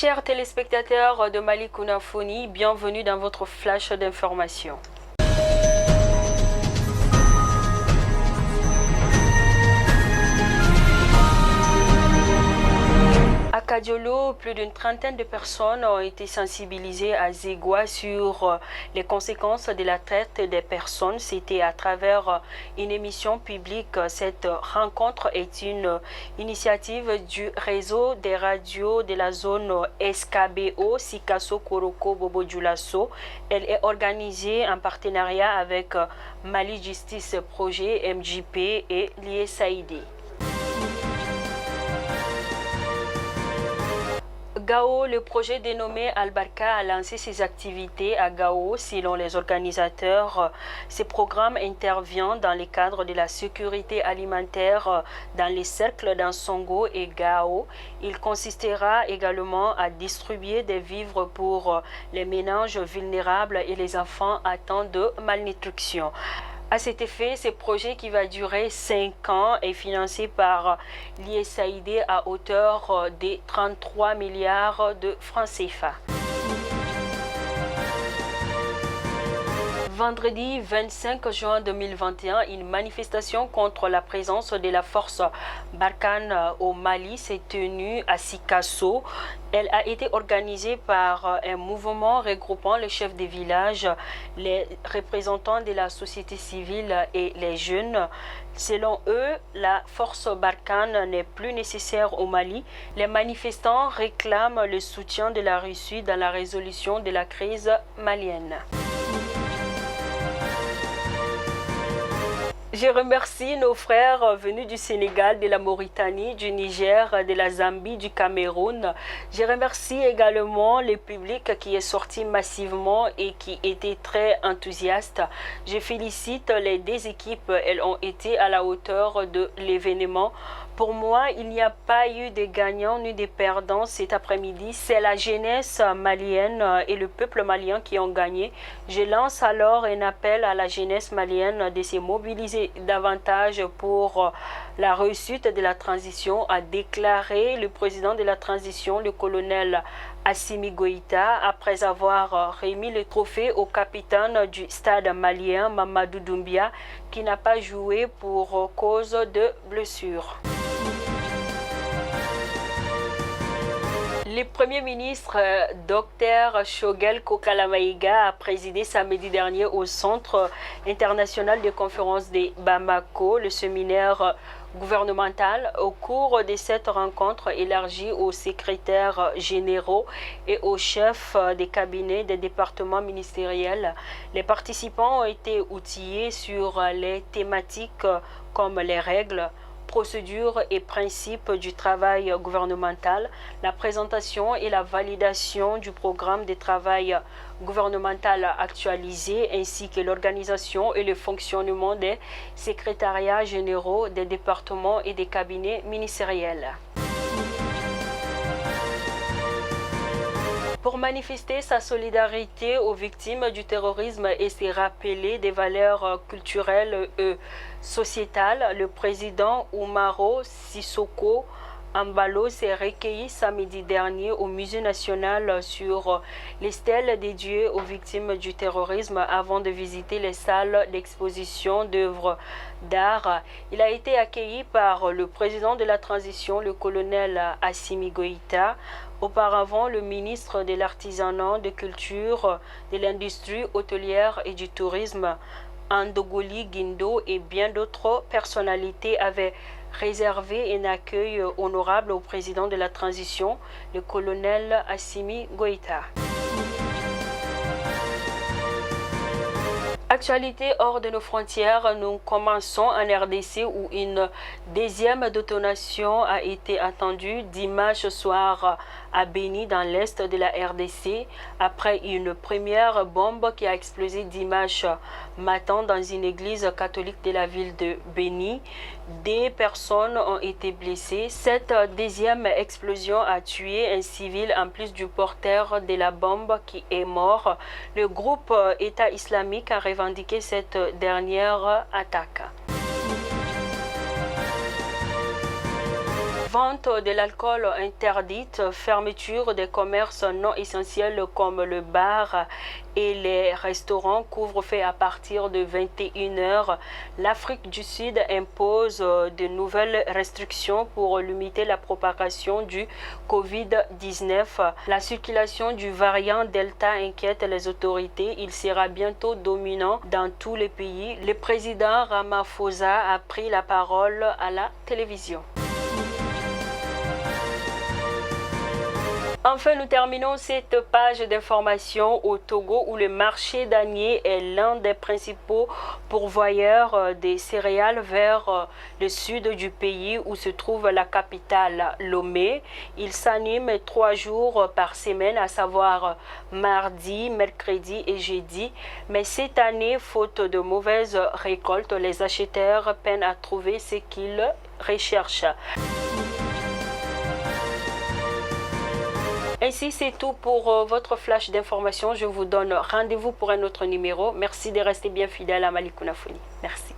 Chers téléspectateurs de Malik Kunafoni, bienvenue dans votre flash d'information. À Kadiolo, plus d'une trentaine de personnes ont été sensibilisées à Zégua sur les conséquences de la traite des personnes. C'était à travers une émission publique. Cette rencontre est une initiative du réseau des radios de la zone SKBO, Sikasso Koroko Bobo Dioulasso. Elle est organisée en partenariat avec Mali Justice Projet, MJP et l'ISAID. Gao, le projet dénommé Albarka a lancé ses activités à Gao. Selon les organisateurs, ces programmes interviennent dans le cadre de la sécurité alimentaire dans les cercles d'Ansongo et Gao. Il consistera également à distribuer des vivres pour les ménages vulnérables et les enfants atteints de malnutrition. À cet effet, ce projet qui va durer 5 ans est financé par l'ISAID à hauteur de 33 milliards de francs CFA. Vendredi 25 juin 2021, une manifestation contre la présence de la force Barkhane au Mali s'est tenue à Sikasso. Elle a été organisée par un mouvement regroupant les chefs des villages, les représentants de la société civile et les jeunes. Selon eux, la force Barkhane n'est plus nécessaire au Mali. Les manifestants réclament le soutien de la Russie dans la résolution de la crise malienne. Je remercie nos frères venus du Sénégal, de la Mauritanie, du Niger, de la Zambie, du Cameroun. Je remercie également le public qui est sorti massivement et qui était très enthousiaste. Je félicite les deux équipes, elles ont été à la hauteur de l'événement. Pour moi, il n'y a pas eu de gagnants ni de perdants cet après-midi. C'est la jeunesse malienne et le peuple malien qui ont gagné. Je lance alors un appel à la jeunesse malienne de se mobiliser davantage pour la réussite de la transition, a déclaré le président de la transition, le colonel Assimi Goïta, après avoir remis le trophée au capitaine du stade malien, Mamadou Doumbia, qui n'a pas joué pour cause de blessure. Le Premier ministre Dr Shogel Kokalamaïga a présidé samedi dernier au Centre international de conférences de Bamako le séminaire gouvernemental. Au cours de cette rencontre élargie aux secrétaires généraux et aux chefs des cabinets des départements ministériels, les participants ont été outillés sur les thématiques comme les règles, procédures et principes du travail gouvernemental, la présentation et la validation du programme de travail gouvernemental actualisé, ainsi que l'organisation et le fonctionnement des secrétariats généraux des départements et des cabinets ministériels. Pour manifester sa solidarité aux victimes du terrorisme et se rappeler des valeurs culturelles et sociétales, le président Umaro Sissoko Ambalo s'est recueilli samedi dernier au Musée national sur les stèles dédiées aux victimes du terrorisme avant de visiter les salles d'exposition d'œuvres d'art. Il a été accueilli par le président de la transition, le colonel Assimi Goïta, auparavant le ministre de l'Artisanat, de Culture, de l'Industrie hôtelière et du Tourisme, Andogoli Guindo, et bien d'autres personnalités avaient réservé un accueil honorable au président de la transition, le colonel Assimi Goïta. Actualité hors de nos frontières, nous commençons en RDC où une deuxième détonation a été attendue dimanche soir à Béni dans l'est de la RDC après une première bombe qui a explosé dimanche matin dans une église catholique de la ville de Béni. Des personnes ont été blessées. Cette deuxième explosion a tué un civil en plus du porteur de la bombe qui est mort. Le groupe État islamique a revendiqué cette dernière attaque. Vente de l'alcool interdite, fermeture des commerces non essentiels comme le bar et les restaurants, couvre-feu à partir de 21 heures. L'Afrique du Sud impose de nouvelles restrictions pour limiter la propagation du Covid-19. La circulation du variant Delta inquiète les autorités. Il sera bientôt dominant dans tous les pays. Le président Ramaphosa a pris la parole à la télévision. Enfin, nous terminons cette page d'information au Togo où le marché d'Anié est l'un des principaux pourvoyeurs des céréales vers le sud du pays où se trouve la capitale Lomé. Il s'anime 3 jours par semaine, à savoir mardi, mercredi et jeudi. Mais cette année, faute de mauvaises récoltes, les acheteurs peinent à trouver ce qu'ils recherchent. Ainsi, c'est tout pour votre flash d'information. Je vous donne rendez-vous pour un autre numéro. Merci de rester bien fidèle à Malicounafoni. Merci.